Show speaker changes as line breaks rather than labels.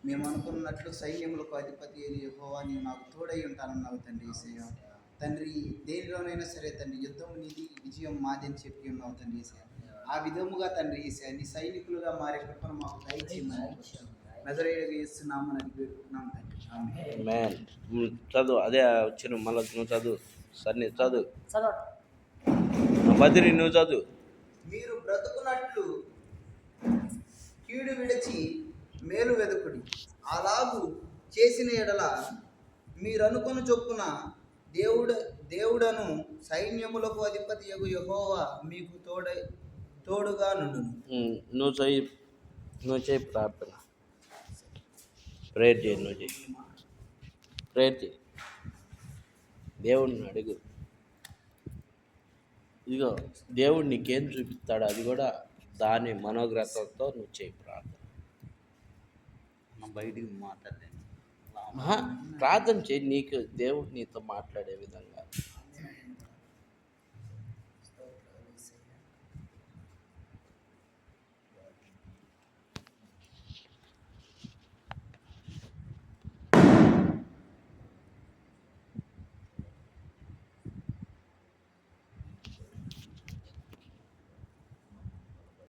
మేము అనుకున్నట్లు సైన్యములకు అధిపతి అయిన యెహోవా నీవు నాకు తోడై ఉంటానన్నావు తండ్రి యేసయ్య. తండ్రి దేనిలోనైనా సరే తండ్రి యుద్ధం నీది, విజయం మాది అని చెప్పి ఉన్నావు తండ్రి యేసయ్య. ఆ విధముగా తండ్రి యేసయ్య నీ సైనికులుగా మారే కృపను మాకు దయచేయమని నజరేయుడైన యేసు నామమున అడిగి వేడుకుంటున్నాం తండ్రి. ఆమేన్.
మ్యాన్ చదువు అదే వచ్చిన మళ్ళీ నువ్వు చదువు సన్ని చదువు బదిరి నువ్వు చదువు.
మీరు బ్రతుకున్నట్లు కీడు విడిచి మేలు వెదుకుడి. అలాగు చేసిన ఎడల మీరనుకుని చొప్పున దేవుడను సైన్యములకు అధిపతి యగు యెహోవా మీకు తోడుగా నుండును.
నువ్వు చేయి ప్రార్థన ప్రేయర్ చేయి. నువ్వు చేయి ప్రేయర్ చేయి. దేవుడిని అడుగు. ఇదిగో దేవుడు నీకేం చూపిస్తాడు అది కూడా దాని మనోగ్రతంతో నువ్వు చేయి ప్రార్థన.
బయటికి మాట్లాడలేను.
ప్రార్థన చేయి, నీకు దేవుడు నీతో మాట్లాడే విధంగా.